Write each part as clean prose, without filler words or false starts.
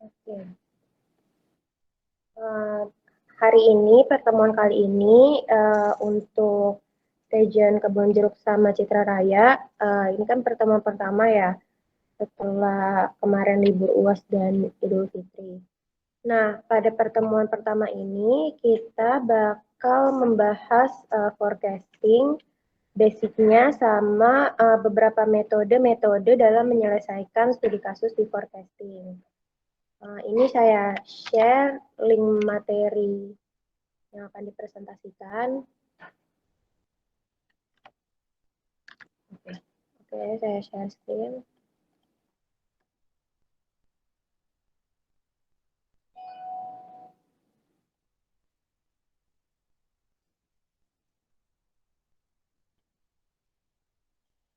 Oke. Eh, Hari ini, pertemuan kali ini untuk region Kebon Jeruk sama Citra Raya, ini kan pertemuan pertama ya setelah kemarin libur UAS dan Idul Fitri. Nah, pada pertemuan pertama ini kita bakal membahas forecasting basicnya sama beberapa metode-metode dalam menyelesaikan studi kasus di forecasting. Ini saya share link materi yang akan dipresentasikan. Oke, Oke, saya share screen.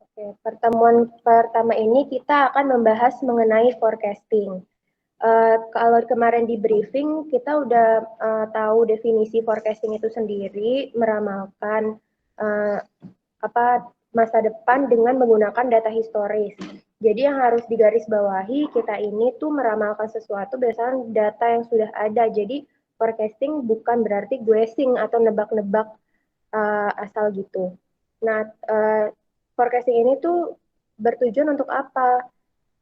Oke, pertemuan pertama ini kita akan membahas mengenai forecasting. Kalau kemarin di briefing kita udah tahu definisi forecasting itu sendiri, meramalkan uh, apa masa depan dengan menggunakan data historis. Jadi yang harus digarisbawahi kita ini tuh meramalkan sesuatu berdasarkan data yang sudah ada. Jadi forecasting bukan berarti guessing atau nebak-nebak asal gitu. Nah, forecasting ini tuh bertujuan untuk apa?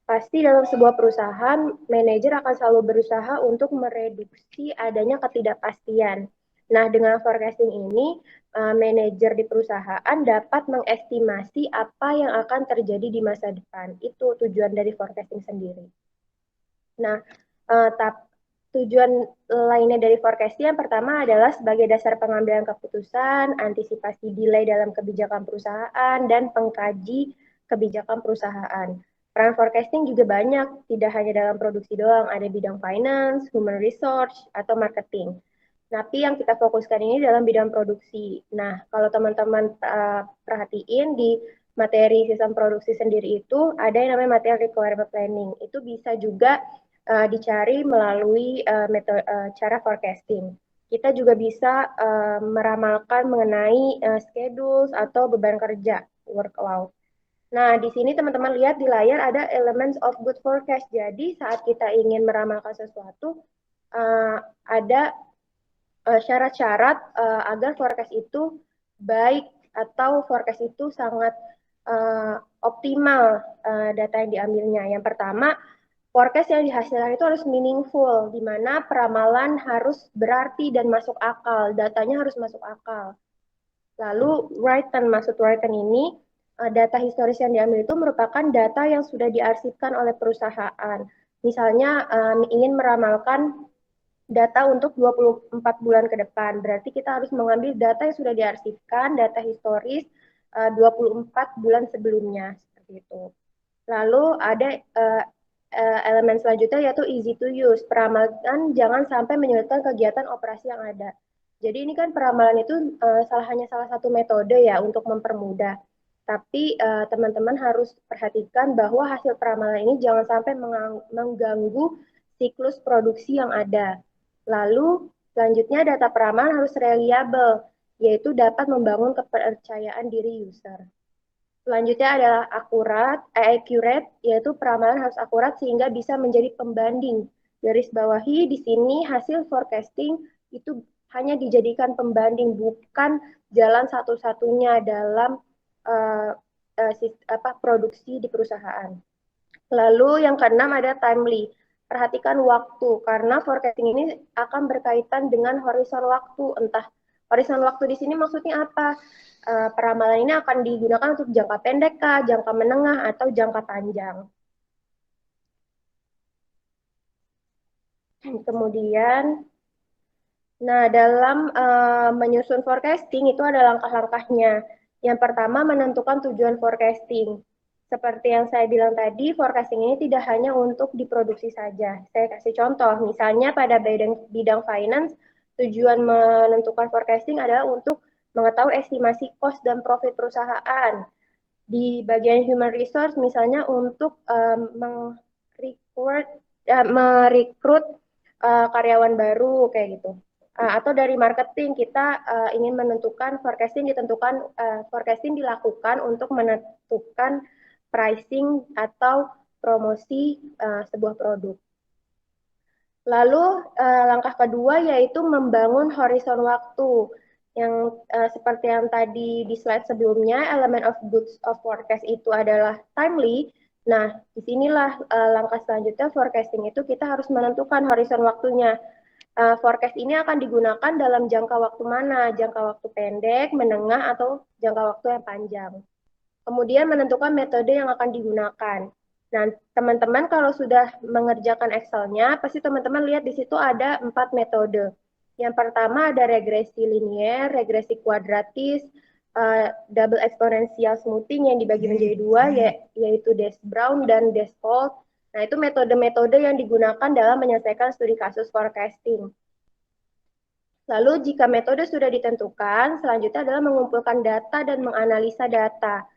Pasti dalam sebuah perusahaan, manajer akan selalu berusaha untuk mereduksi adanya ketidakpastian. Nah, dengan forecasting ini, manajer di perusahaan dapat mengestimasi apa yang akan terjadi di masa depan. Itu tujuan dari forecasting sendiri. Nah, tujuan lainnya dari forecasting yang pertama adalah sebagai dasar pengambilan keputusan, antisipasi delay dalam kebijakan perusahaan, dan pengkaji kebijakan perusahaan. Peran forecasting juga banyak, tidak hanya dalam produksi doang, ada bidang finance, human resource, atau marketing. Tapi yang kita fokuskan ini dalam bidang produksi. Nah, kalau teman-teman perhatiin di materi sistem produksi sendiri itu ada yang namanya materi requirement planning. Itu bisa juga dicari melalui metode cara forecasting. Kita juga bisa meramalkan mengenai schedules atau beban kerja, workload. Nah, di sini teman-teman lihat di layar ada elements of good forecast. Jadi, saat kita ingin meramalkan sesuatu, ada syarat-syarat agar forecast itu baik atau forecast itu sangat optimal data yang diambilnya. Yang pertama, forecast yang dihasilkan itu harus meaningful, di mana peramalan harus berarti dan masuk akal, datanya harus masuk akal. Lalu written, maksud written ini, data historis yang diambil itu merupakan data yang sudah diarsipkan oleh perusahaan. Misalnya ingin meramalkan data untuk 24 bulan ke depan. Berarti kita harus mengambil data yang sudah diarsipkan, data historis 24 bulan sebelumnya, seperti itu. Lalu ada elemen selanjutnya yaitu easy to use. Peramalan jangan sampai menyulitkan kegiatan operasi yang ada. Jadi ini kan peramalan itu hanya salah satu metode ya untuk mempermudah. Tapi teman-teman harus perhatikan bahwa hasil peramalan ini jangan sampai mengganggu siklus produksi yang ada. Lalu selanjutnya data peramalan harus reliable, yaitu dapat membangun kepercayaan diri user. Selanjutnya adalah accurate, yaitu peramalan harus akurat sehingga bisa menjadi pembanding. Garis bawahi di sini hasil forecasting itu hanya dijadikan pembanding, bukan jalan satu-satunya dalam uh, produksi di perusahaan. Lalu yang keenam ada timely. Perhatikan waktu, karena forecasting ini akan berkaitan dengan horizon waktu. Entah horizon waktu di sini maksudnya apa? Peramalan ini akan digunakan untuk jangka pendek kah, jangka menengah, atau jangka panjang. Kemudian, nah dalam menyusun forecasting itu ada langkah-langkahnya. Yang pertama menentukan tujuan forecasting. Seperti yang saya bilang tadi, forecasting ini tidak hanya untuk diproduksi saja. Saya kasih contoh, misalnya pada bidang finance, tujuan menentukan forecasting adalah untuk mengetahui estimasi cost dan profit perusahaan. Di bagian human resource, misalnya untuk merekrut karyawan baru kayak gitu. Atau dari marketing kita ingin menentukan forecasting dilakukan untuk menentukan pricing atau promosi sebuah produk. Lalu langkah kedua yaitu membangun horizon waktu yang seperti yang tadi di slide sebelumnya, elemen of goods of forecast itu adalah timely. Nah, disinilah langkah selanjutnya forecasting itu kita harus menentukan horizon waktunya. Forecast ini akan digunakan dalam jangka waktu mana, jangka waktu pendek, menengah, atau jangka waktu yang panjang. Kemudian menentukan metode yang akan digunakan. Nah, teman-teman kalau sudah mengerjakan Excel-nya, pasti teman-teman lihat di situ ada 4 metode. Yang pertama ada regresi linier, regresi kuadratis, double exponential smoothing yang dibagi menjadi dua, yaitu Des-Brown dan Des-Fold. Nah, itu metode-metode yang digunakan dalam menyelesaikan studi kasus forecasting. Lalu jika metode sudah ditentukan, selanjutnya adalah mengumpulkan data dan menganalisa data.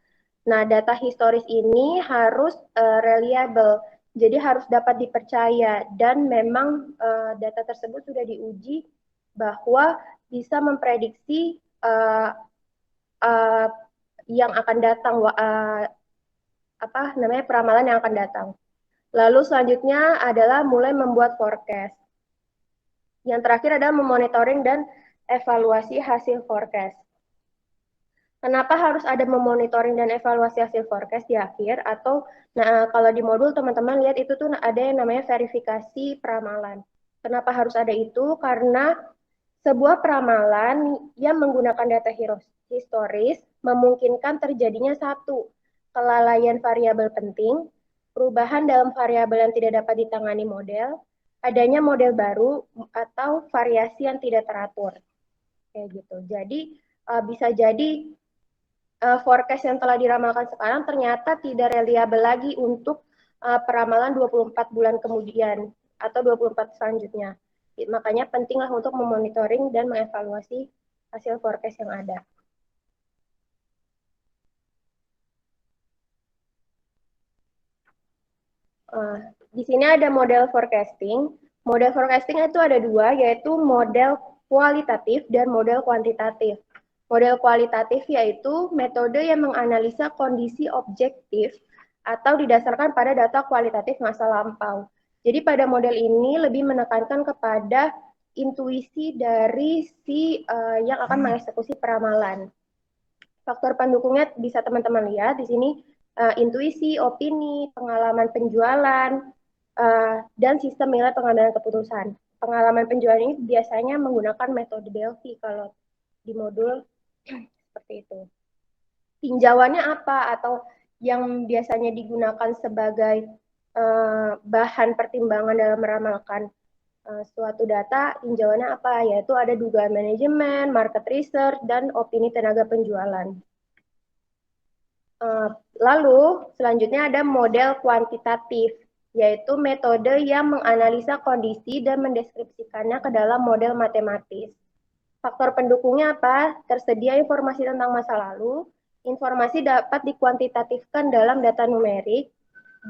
Nah, data historis ini harus reliable, jadi harus dapat dipercaya dan memang data tersebut sudah diuji bahwa bisa memprediksi uh, yang akan datang, apa namanya peramalan yang akan datang. Lalu selanjutnya adalah mulai membuat forecast. Yang terakhir adalah memonitoring dan evaluasi hasil forecast. Kenapa harus ada memonitoring dan evaluasi hasil forecast di akhir? Atau nah, kalau di modul teman-teman lihat itu tuh ada yang namanya verifikasi peramalan. Kenapa harus ada itu? Karena sebuah peramalan yang menggunakan data historis memungkinkan terjadinya satu, kelalaian variabel penting, perubahan dalam variabel yang tidak dapat ditangani model, adanya model baru, atau variasi yang tidak teratur. Kayak gitu. Jadi bisa jadi forecast yang telah diramalkan sekarang ternyata tidak reliable lagi untuk peramalan 24 bulan kemudian atau 24 selanjutnya. Makanya pentinglah untuk memonitoring dan mengevaluasi hasil forecast yang ada. Di sini ada model forecasting. Model forecasting itu ada dua, yaitu model kualitatif dan model kuantitatif. Model kualitatif yaitu metode yang menganalisa kondisi objektif atau didasarkan pada data kualitatif masa lampau. Jadi pada model ini lebih menekankan kepada intuisi dari si yang akan mengeksekusi peramalan. Faktor pendukungnya bisa teman-teman lihat di sini intuisi, opini, pengalaman penjualan, dan sistem nilai pengambilan keputusan. Pengalaman penjualan ini biasanya menggunakan metode Delphi kalau di modul seperti itu. Tinjauannya apa atau yang biasanya digunakan sebagai bahan pertimbangan dalam meramalkan suatu data, tinjauannya apa? Yaitu ada dugaan manajemen, market research, dan opini tenaga penjualan. Lalu selanjutnya ada model kuantitatif, yaitu metode yang menganalisa kondisi dan mendeskripsikannya ke dalam model matematis. Faktor pendukungnya apa? Tersedia informasi tentang masa lalu, informasi dapat dikuantitatifkan dalam data numerik,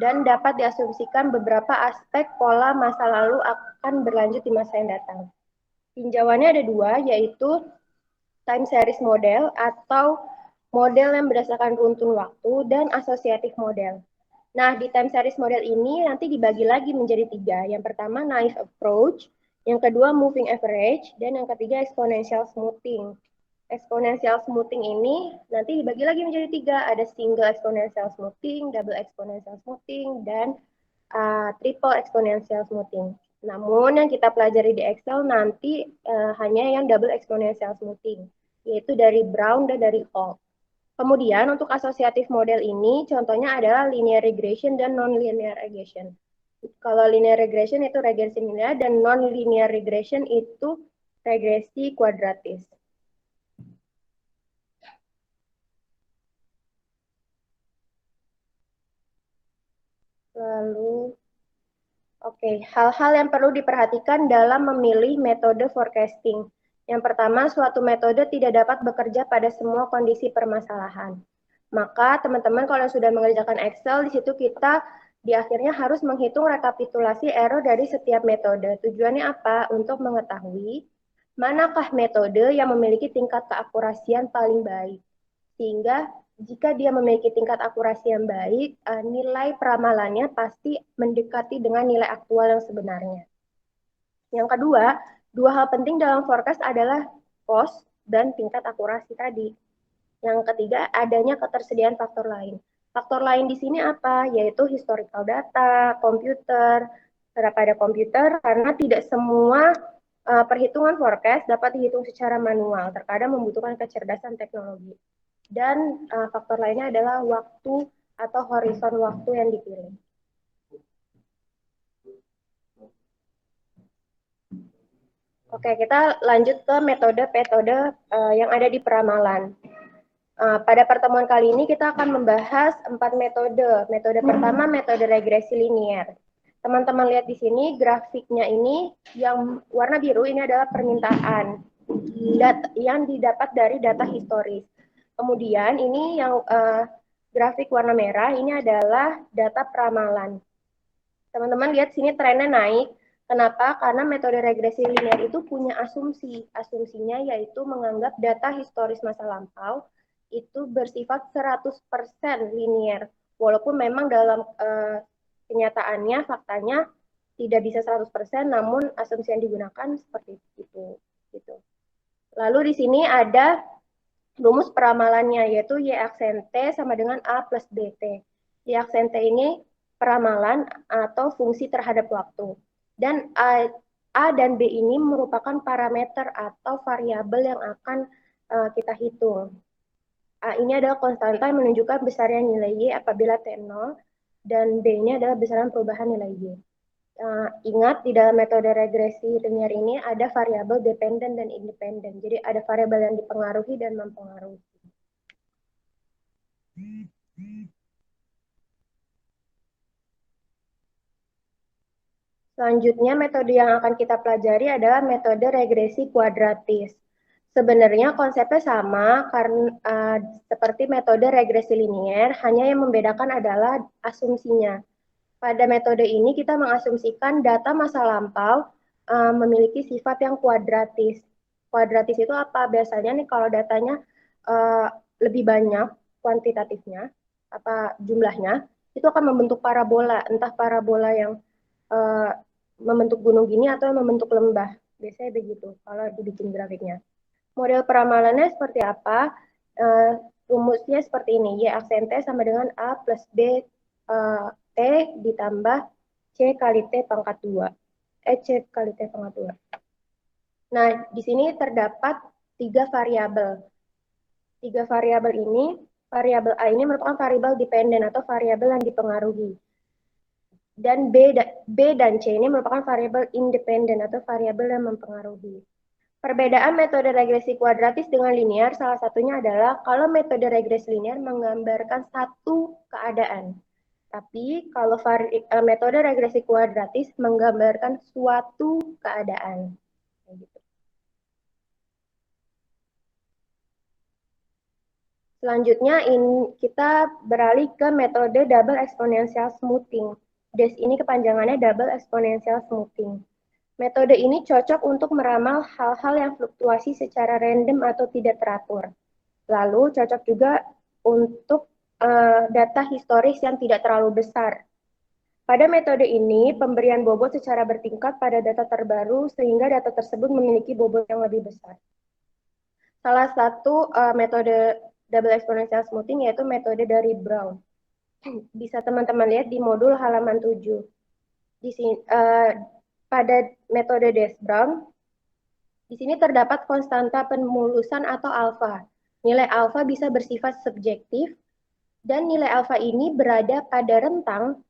dan dapat diasumsikan beberapa aspek pola masa lalu akan berlanjut di masa yang datang. Tinjauannya ada dua, yaitu time series model atau model yang berdasarkan runtun waktu dan asosiatif model. Nah, di time series model ini nanti dibagi lagi menjadi tiga. Yang pertama, naive approach, yang kedua, moving average, dan yang ketiga, exponential smoothing. Exponential smoothing ini nanti dibagi lagi menjadi tiga. Ada single exponential smoothing, double exponential smoothing, dan triple exponential smoothing. Namun yang kita pelajari di Excel nanti hanya yang double exponential smoothing, yaitu dari Brown dan dari Hall. Kemudian untuk asosiatif model ini contohnya adalah linear regression dan non-linear regression. Kalau linear regression itu regresi linear dan non-linear regression itu regresi kuadratis. Lalu, hal-hal yang perlu diperhatikan dalam memilih metode forecasting. Yang pertama, suatu metode tidak dapat bekerja pada semua kondisi permasalahan. Maka teman-teman kalau sudah mengerjakan Excel, di situ kita di akhirnya harus menghitung rekapitulasi error dari setiap metode. Tujuannya apa? Untuk mengetahui manakah metode yang memiliki tingkat keakurasian paling baik. Sehingga jika dia memiliki tingkat akurasi yang baik, nilai peramalannya pasti mendekati dengan nilai aktual yang sebenarnya. Yang kedua, dua hal penting dalam forecast adalah cost dan tingkat akurasi tadi. Yang ketiga, adanya ketersediaan faktor lain. Faktor lain di sini apa? Yaitu historical data, komputer, pada komputer, karena tidak semua perhitungan forecast dapat dihitung secara manual, terkadang membutuhkan kecerdasan teknologi. Dan faktor lainnya adalah waktu atau horizon waktu yang dipilih. Oke, kita lanjut ke metode-metode yang ada di peramalan. Pada pertemuan kali ini kita akan membahas 4 metode. Metode pertama, metode regresi linier. Teman-teman lihat di sini grafiknya ini yang warna biru ini adalah permintaan yang didapat dari data historis. Kemudian ini yang grafik warna merah ini adalah data peramalan. Teman-teman lihat sini trennya naik. Kenapa? Karena metode regresi linear itu punya asumsi. Asumsinya yaitu menganggap data historis masa lampau itu bersifat 100% linear. Walaupun memang dalam kenyataannya, faktanya tidak bisa 100%, namun asumsi yang digunakan seperti itu. Gitu. Lalu di sini ada rumus peramalannya, yaitu Y aksen T sama dengan A plus BT. Y aksen T ini peramalan atau fungsi terhadap waktu. Dan A dan B ini merupakan parameter atau variabel yang akan kita hitung. A ini adalah konstanta yang menunjukkan besarnya nilai Y apabila T0, dan B ini adalah besaran perubahan nilai Y. Ingat, di dalam metode regresi linear ini ada variabel dependen dan independen. Jadi ada variabel yang dipengaruhi dan mempengaruhi. Selanjutnya, metode yang akan kita pelajari adalah metode regresi kuadratis. Sebenarnya konsepnya sama karena seperti metode regresi linier, hanya yang membedakan adalah asumsinya. Pada metode ini kita mengasumsikan data masa lampau memiliki sifat yang kuadratis. Kuadratis itu apa? Biasanya nih kalau datanya lebih banyak kuantitatifnya, apa jumlahnya, itu akan membentuk parabola, entah parabola yang uh, membentuk gunung gini atau membentuk lembah. Biasanya begitu kalau dibikin grafiknya. Model peramalannya seperti apa? Rumusnya seperti ini. Y aksen T sama dengan A plus B T ditambah C kali T pangkat 2. C kali T pangkat 2. Nah, di sini terdapat 3 variabel. 3 variabel ini, variabel A ini merupakan variabel dependen atau variabel yang dipengaruhi. Dan B dan C ini merupakan variabel independen atau variabel yang mempengaruhi. Perbedaan metode regresi kuadratis dengan linear salah satunya adalah kalau metode regresi linear menggambarkan satu keadaan. Tapi kalau metode regresi kuadratis menggambarkan suatu keadaan. Selanjutnya kita beralih ke metode double exponential smoothing. DES ini kepanjangannya double exponential smoothing. Metode ini cocok untuk meramal hal-hal yang fluktuasi secara random atau tidak teratur. Lalu cocok juga untuk data historis yang tidak terlalu besar. Pada metode ini, pemberian bobot secara bertingkat pada data terbaru sehingga data tersebut memiliki bobot yang lebih besar. Salah satu metode double exponential smoothing yaitu metode dari Brown. Bisa teman-teman lihat di modul halaman 7. Di sini, pada metode Des-Brown, di sini terdapat konstanta pemulusan atau alfa. Nilai alfa bisa bersifat subjektif, dan nilai alfa ini berada pada rentang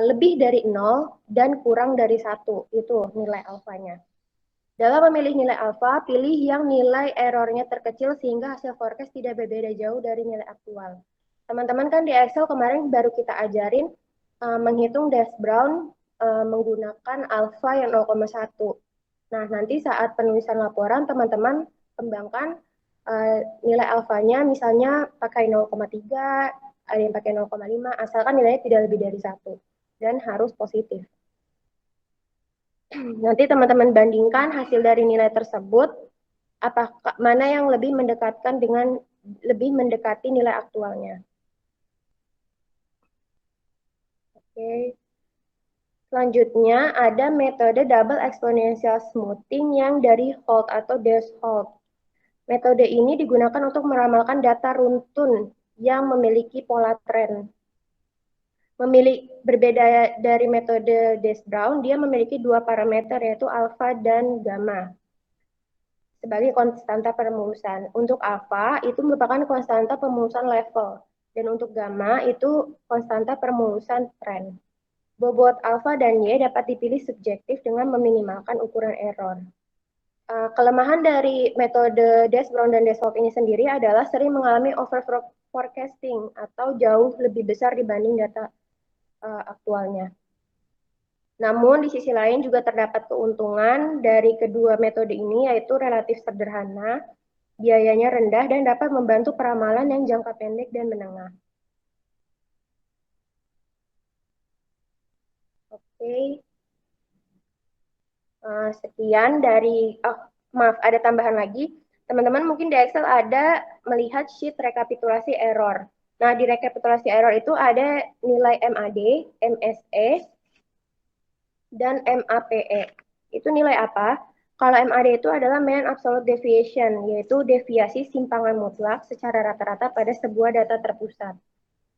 lebih dari 0 dan kurang dari 1. Itu nilai alfanya. Dalam memilih nilai alfa, pilih yang nilai errornya terkecil sehingga hasil forecast tidak berbeda jauh dari nilai aktual. Teman-teman kan di Excel kemarin baru kita ajarin menghitung Des-Brown menggunakan alfa yang 0,1. Nah, nanti saat penulisan laporan, teman-teman kembangkan nilai alfanya misalnya pakai 0,3, ada yang pakai 0,5, asalkan nilainya tidak lebih dari 1. Dan harus positif. Nanti teman-teman bandingkan hasil dari nilai tersebut, apakah mana yang lebih mendekati nilai aktualnya. Oke. Selanjutnya ada metode double exponential smoothing yang dari Holt atau Des-Holt. Metode ini digunakan untuk meramalkan data runtun yang memiliki pola tren. Berbeda dari metode Des-Brown, dia memiliki dua parameter yaitu alpha dan gamma sebagai konstanta permulusan. Untuk alpha itu merupakan konstanta permulusan level dan untuk gamma itu konstanta permulusan tren. Bobot alfa dan y dapat dipilih subjektif dengan meminimalkan ukuran error. Kelemahan dari metode Des-Brown dan Des-Holt ini sendiri adalah sering mengalami over forecasting atau jauh lebih besar dibanding data aktualnya. Namun di sisi lain juga terdapat keuntungan dari kedua metode ini yaitu relatif sederhana, biayanya rendah dan dapat membantu peramalan yang jangka pendek dan menengah. Oke. Sekian dari, maaf ada tambahan lagi. Teman-teman mungkin di Excel ada melihat sheet rekapitulasi error. Nah, di rekapitulasi error itu ada nilai MAD, MSE, dan MAPE. Itu nilai apa? Kalau MAD itu adalah mean absolute deviation, yaitu deviasi simpangan mutlak secara rata-rata pada sebuah data terpusat.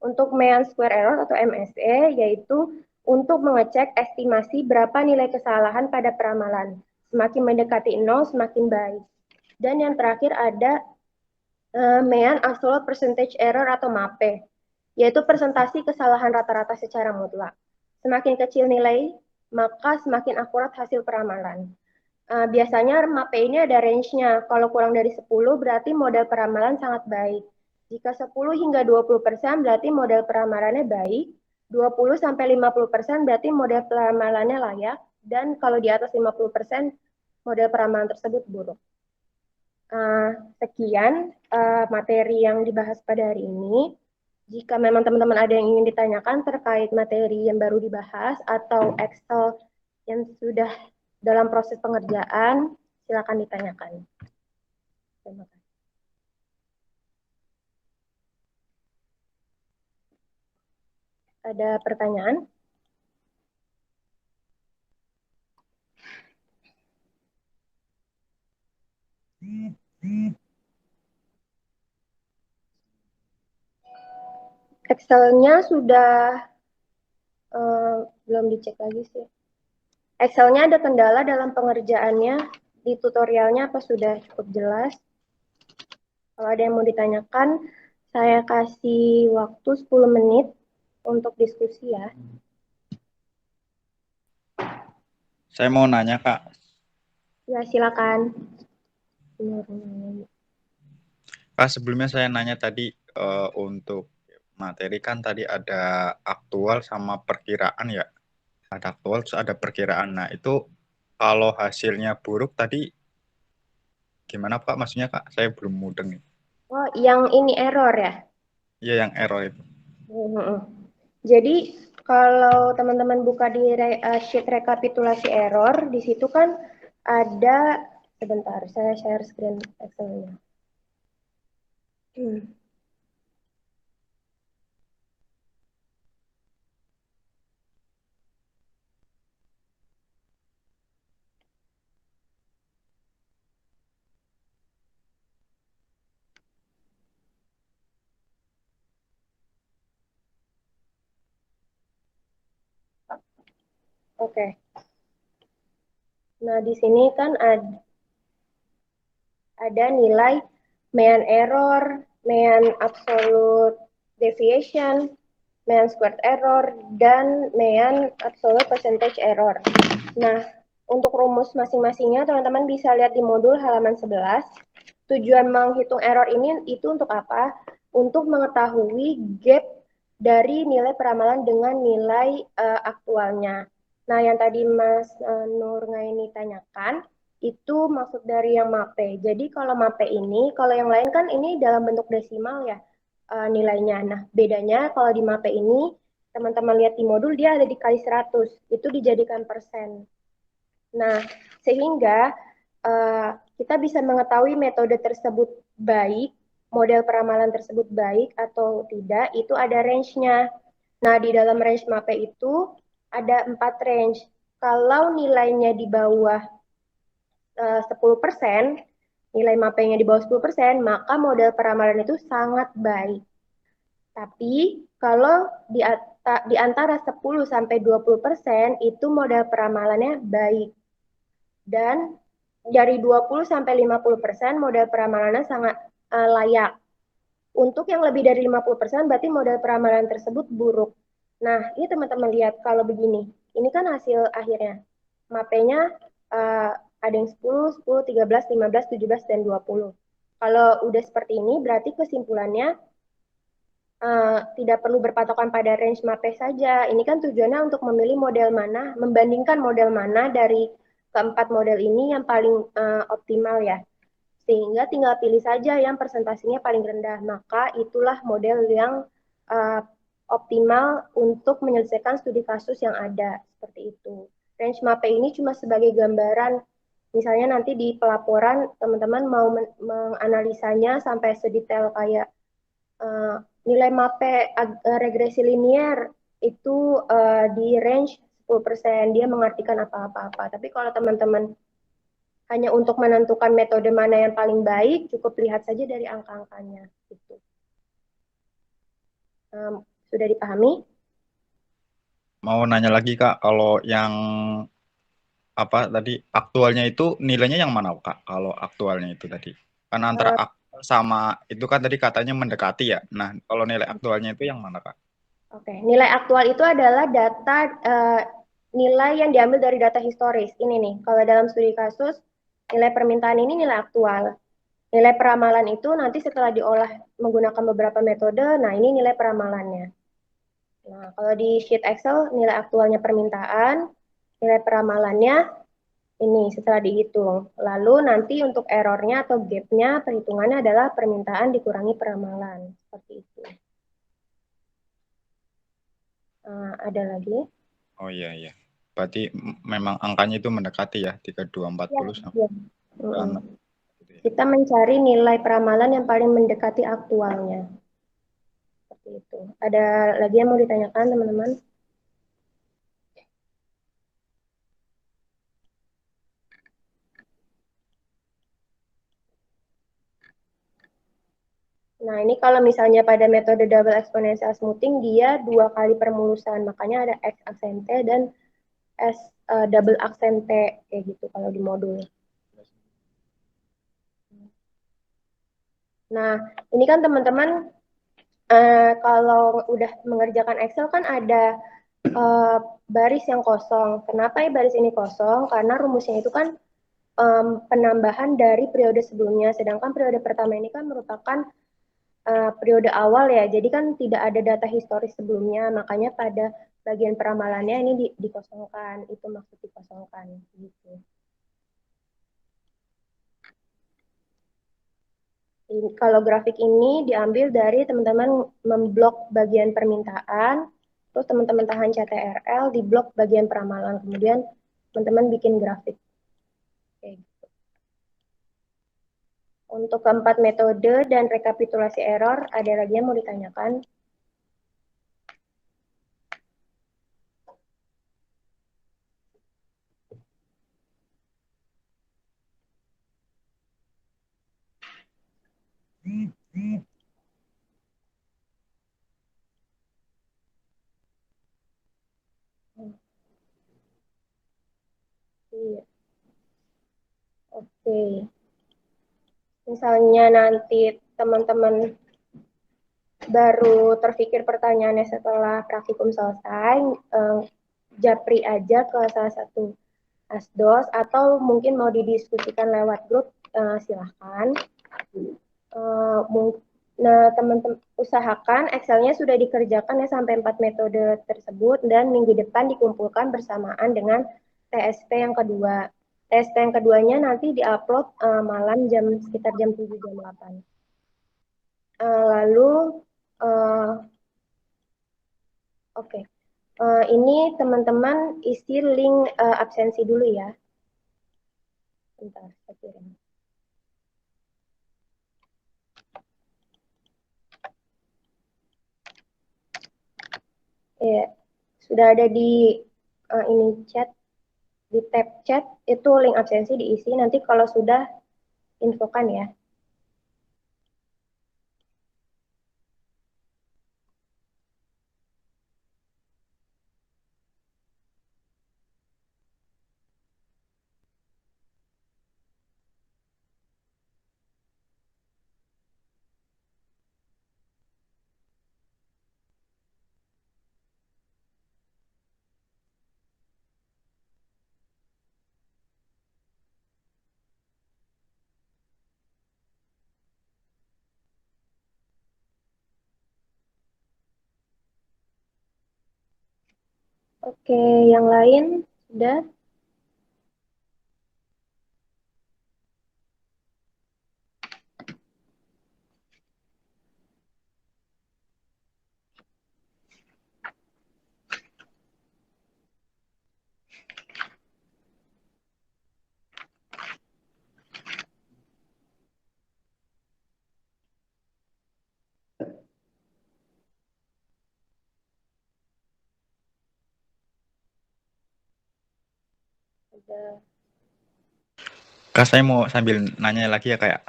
Untuk mean square error atau MSE, yaitu untuk mengecek estimasi berapa nilai kesalahan pada peramalan. Semakin mendekati 0, semakin baik. Dan yang terakhir ada mean absolute percentage error atau MAPE, yaitu presentasi kesalahan rata-rata secara mutlak. Semakin kecil nilai, maka semakin akurat hasil peramalan. Biasanya MAPE ini ada range-nya. Kalau kurang dari 10 berarti model peramalan sangat baik. Jika 10 hingga 20% berarti model peramalannya baik. 20-50% berarti model peramalannya layak. Dan kalau di atas 50% model peramalan tersebut buruk. Sekian materi yang dibahas pada hari ini. Jika memang teman-teman ada yang ingin ditanyakan terkait materi yang baru dibahas atau Excel yang sudah dalam proses pengerjaan, silakan ditanyakan. Terima kasih. Ada pertanyaan? Excel-nya sudah belum dicek lagi sih. Excel-nya ada kendala dalam pengerjaannya, di tutorialnya apa sudah cukup jelas? Kalau ada yang mau ditanyakan, saya kasih waktu 10 menit untuk diskusi ya. Saya mau nanya, Kak. Ya, silakan. Kak, sebelumnya saya nanya tadi untuk materi kan tadi ada aktual sama perkiraan ya. Ada aktual terus ada perkiraan. Nah, itu kalau hasilnya buruk tadi gimana Pak? Maksudnya Kak, saya belum mudeng nih. Oh, yang ini error ya? Iya, yang error itu. Jadi kalau teman-teman buka di sheet rekapitulasi error, di situ kan ada, sebentar, saya share screen Excel-nya. Oke. Nah, di sini kan ada nilai mean error, mean absolute deviation, mean squared error, dan mean absolute percentage error. Nah, untuk rumus masing-masingnya teman-teman bisa lihat di modul halaman 11. Tujuan menghitung error ini itu untuk apa? Untuk mengetahui gap dari nilai peramalan dengan nilai aktualnya. Nah, yang tadi Mas Nur Ngaini tanyakan, itu maksud dari yang MAPE. Jadi kalau MAPE ini, kalau yang lain kan ini dalam bentuk desimal ya nilainya. Nah, bedanya kalau di MAPE ini, teman-teman lihat di modul, dia ada dikali 100. Itu dijadikan persen. Nah, sehingga kita bisa mengetahui metode tersebut baik, model peramalan tersebut baik atau tidak, itu ada range-nya. Nah, di dalam range MAPE itu ada 4 range. Kalau nilainya di bawah 10%, nilai mapenya di bawah 10%, maka model peramalan itu sangat baik. Tapi kalau di antara 10 sampai 20% itu model peramalannya baik. Dan dari 20 sampai 50% model peramalannya sangat layak. Untuk yang lebih dari 50% berarti model peramalan tersebut buruk. Nah, ini teman-teman lihat kalau begini. Ini kan hasil akhirnya. Mapenya ada yang 10, 10, 13, 15, 17, dan 20. Kalau udah seperti ini, berarti kesimpulannya tidak perlu berpatokan pada range MAPE saja. Ini kan tujuannya untuk memilih model mana, membandingkan model mana dari keempat model ini yang paling optimal ya. Sehingga tinggal pilih saja yang presentasinya paling rendah. Maka itulah model yang optimal untuk menyelesaikan studi kasus yang ada. Seperti itu. Range MAPE ini cuma sebagai gambaran. Misalnya nanti di pelaporan teman-teman mau menganalisanya sampai sedetail kayak nilai MAPE regresi linier itu di range 10%. Dia mengartikan apa-apa. Tapi kalau teman-teman hanya untuk menentukan metode mana yang paling baik, cukup lihat saja dari angka-angkanya. Gitu. Sudah dipahami? Mau nanya lagi Kak, kalau yang apa tadi aktualnya itu nilainya yang mana Kak? Kalau aktualnya itu tadi kan antara aktual sama itu kan tadi katanya mendekati ya. Nah, kalau nilai aktualnya itu yang mana Kak? Oke, nilai aktual itu adalah data nilai yang diambil dari data historis. Ini nih, kalau dalam studi kasus nilai permintaan ini nilai aktual. Nilai peramalan itu nanti setelah diolah menggunakan beberapa metode, nah ini nilai peramalannya. Nah, kalau di sheet Excel nilai aktualnya permintaan, nilai peramalannya ini setelah dihitung. Lalu nanti untuk errornya atau gap-nya perhitungannya adalah permintaan dikurangi peramalan. Seperti itu. Ada lagi? Oh iya iya. Berarti memang angkanya itu mendekati ya 3240 Ya, sama ya. gitu ya. Kita mencari nilai peramalan yang paling mendekati aktualnya. Seperti itu. Ada lagi yang mau ditanyakan teman-teman? Nah, ini kalau misalnya pada metode double exponential smoothing, dia 2 kali permulusan. Makanya ada X aksen T dan S double aksen T, kayak gitu kalau di modul. Nah, ini kan teman-teman kalau udah mengerjakan Excel kan ada baris yang kosong. Kenapa ya baris ini kosong? Karena rumusnya itu kan penambahan dari periode sebelumnya. Sedangkan periode pertama ini kan merupakan periode awal ya. Jadi kan tidak ada data historis sebelumnya. Makanya pada bagian peramalannya ini dikosongkan. Itu maksud dikosongkan. Gitu. Kalau grafik ini diambil dari teman-teman memblok bagian permintaan, terus teman-teman tahan CTRL di blok bagian peramalan, kemudian teman-teman bikin grafik. Oke. Untuk keempat metode dan rekapitulasi error, ada lagi yang mau ditanyakan? Iya. Oke. Misalnya nanti teman-teman baru terpikir pertanyaannya setelah praktikum selesai, japri aja ke salah satu asdos atau mungkin mau didiskusikan lewat grup, silahkan. Nah, teman-teman usahakan Excelnya sudah dikerjakan ya sampai 4 metode tersebut dan minggu depan dikumpulkan bersamaan dengan TSP yang kedua. TSP yang keduanya nanti diupload malam sekitar jam 7 jam 8. Lalu oke. Ini teman-teman isi link absensi dulu ya. Bentar, saya kirim. Ya, sudah ada di ini chat, di tab chat itu link absensi diisi. Nanti kalau sudah infokan ya. Oke, yang lain sudah? Sudah. Kak, saya mau sambil nanya lagi ya kayak.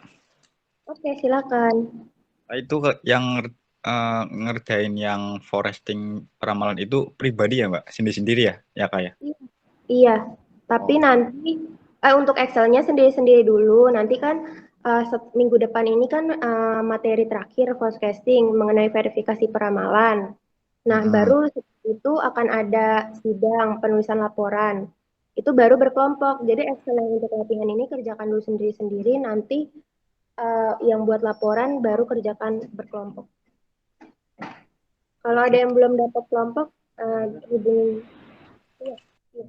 Oke, silakan. Itu yang ngerjain yang foresting ramalan itu pribadi ya Mbak? Sendiri-sendiri ya? Ya Kak ya? Iya, tapi Oh. nanti untuk Excel-nya sendiri-sendiri dulu. Nanti kan minggu depan ini kan materi terakhir forecasting mengenai verifikasi peramalan. Nah, baru itu akan ada sidang penulisan laporan. Itu baru berkelompok. Jadi Excel yang untuk latihan ini kerjakan dulu sendiri-sendiri. Nanti yang buat laporan baru kerjakan berkelompok. Kalau ada yang belum dapat kelompok, hubungi. Iya, iya.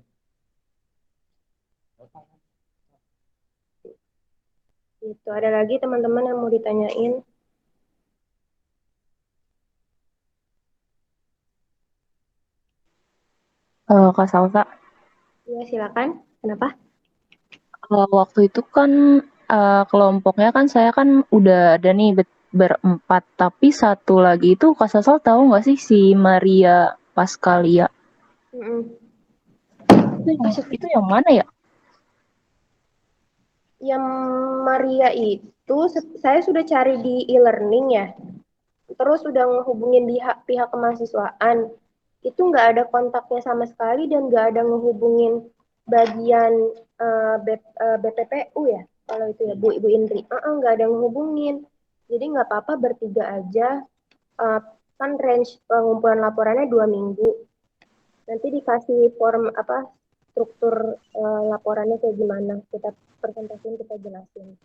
Itu ada lagi teman-teman yang mau ditanyain? Kak Salsa, Iya, silakan. Kenapa? waktu itu kan kelompoknya kan saya kan udah ada nih berempat, tapi satu lagi itu Kak Salsa tahu nggak sih si Maria Pascalia? Mm-mm. Itu yang mana ya? Yang Maria itu saya sudah cari di e-learning ya. Terus sudah ngehubungin pihak kemahasiswaan. Itu nggak ada kontaknya sama sekali dan nggak ada ngehubungin bagian BPPU ya. Kalau itu ya Bu Ibu Indri. Nggak ada ngehubungin. Jadi nggak apa-apa bertiga aja. Uh, kan range pengumpulan laporannya 2 minggu. Nanti dikasih form apa struktur laporannya kayak gimana, kita presentasiin, kita jelasin.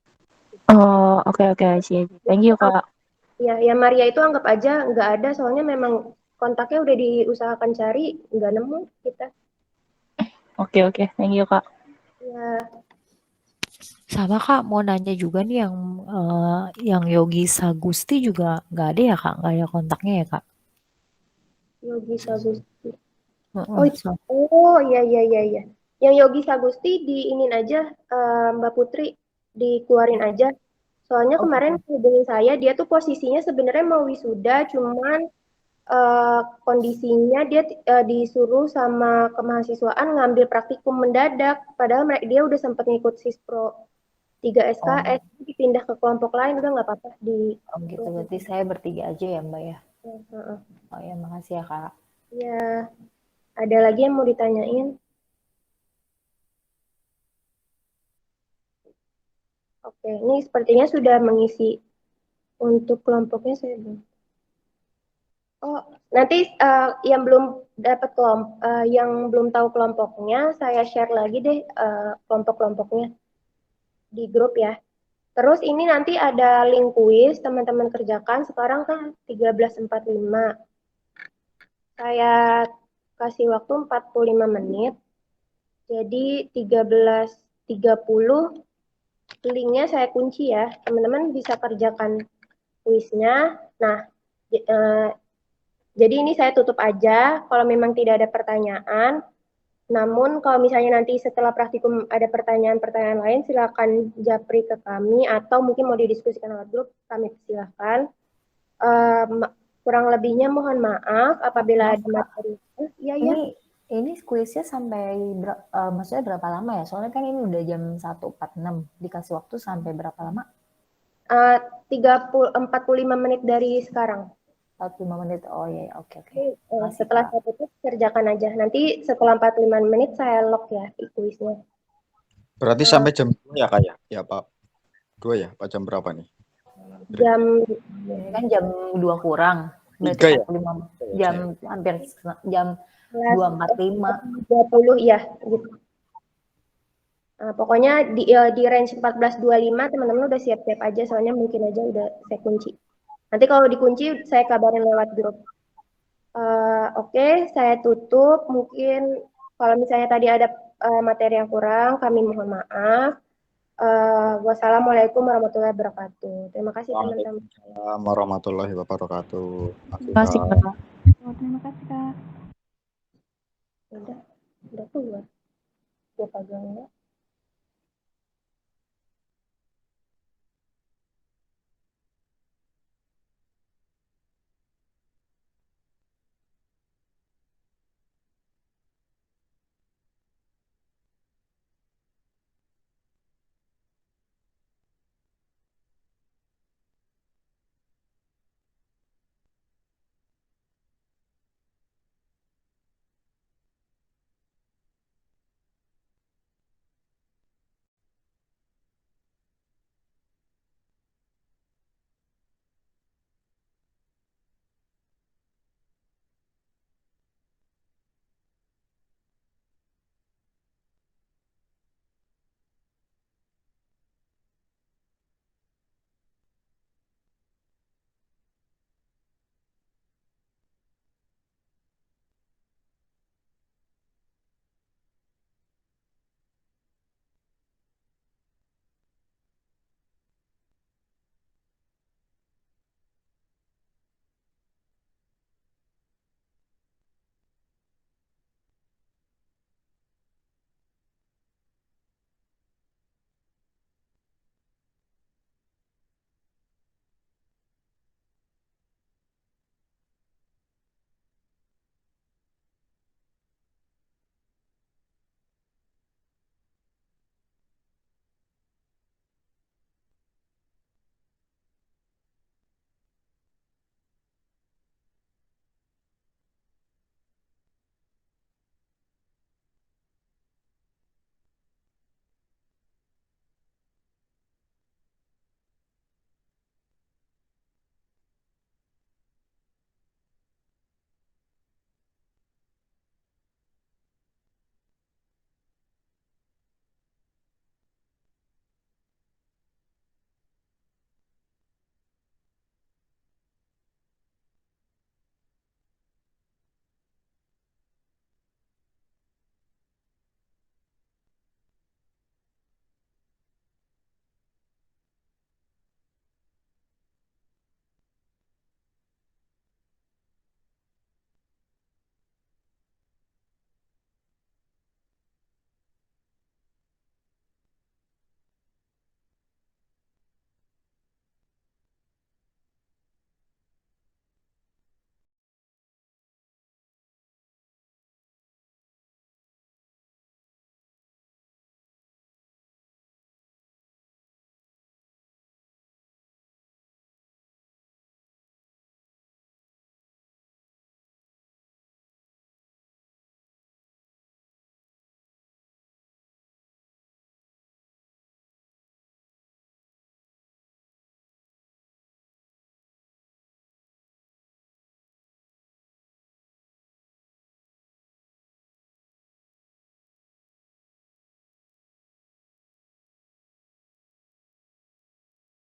Oh, oke, sih. Thank you, Kak. Ya Maria itu anggap aja nggak ada, soalnya memang kontaknya udah diusahakan cari, nggak nemu kita. Oke, thank you, Kak. Ya, Sama Kak, mau nanya juga nih yang Yogi Sagusti juga nggak ada ya Kak? Nggak ada kontaknya ya Kak? Yogi Sagusti. Heeh, Iya. Yang Yogi Sagusti diinin aja, Mbak Putri, dikeluarin aja. Soalnya kemarin hubungin saya, dia tuh posisinya sebenarnya mau wisuda, cuman kondisinya dia disuruh sama kemahasiswaan ngambil praktikum mendadak. Padahal dia udah sempat ngikut Sispro 3 SKS, dipindah ke kelompok lain, udah nggak apa-apa. Oh gitu, berarti saya bertiga aja ya Mbak ya? Uh, Oh ya, makasih ya Kak. Ya, ada lagi yang mau ditanyain? Oke, ini sepertinya sudah mengisi untuk kelompoknya saya belum. Oh, nanti yang belum dapat yang belum tahu kelompoknya, saya share lagi deh kelompok-kelompoknya di grup ya. Terus ini nanti ada link kuis, teman-teman kerjakan. Sekarang kan 13.45. Saya kasih waktu 45 menit. Jadi 13.30 linknya saya kunci ya. Teman-teman bisa kerjakan kuisnya. Nah, jadi ini saya tutup aja. Kalau memang tidak ada pertanyaan, namun kalau misalnya nanti setelah praktikum ada pertanyaan-pertanyaan lain, silakan japri ke kami atau mungkin mau didiskusikan lewat grup, kami silakan. Kurang lebihnya mohon maaf apabila ada materi. Ini Ini kuisnya sampai maksudnya berapa lama ya? Soalnya kan ini udah jam 1.46. Dikasih waktu sampai berapa lama? 45 menit dari sekarang. 45 menit. Oh iya, oke. Setelah saya tutup, kerjakan aja. Nanti setelah 45 menit saya lock ya kuisnya. Berarti sampai jam 2 ya Kak ya? Ya Pak. 2 ya? Pak jam berapa nih? Jam Ini kan jam 2 kurang. Berarti 3 ya? 45 jam, hampir jam 2.45. 20 ya gitu. Pokoknya di range 14.25 teman-teman udah siap-siap aja, soalnya mungkin aja udah saya kunci. Nanti kalau dikunci saya kabarin lewat grup. Oke, saya tutup. Mungkin kalau misalnya tadi ada materi yang kurang, kami mohon maaf. Wassalamualaikum warahmatullahi wabarakatuh. Terima kasih teman-teman. Waalaikumsalam warahmatullahi wabarakatuh. Terima kasih, Kak. Terima kasih, Kak. Udah keluar. Gue pagangnya.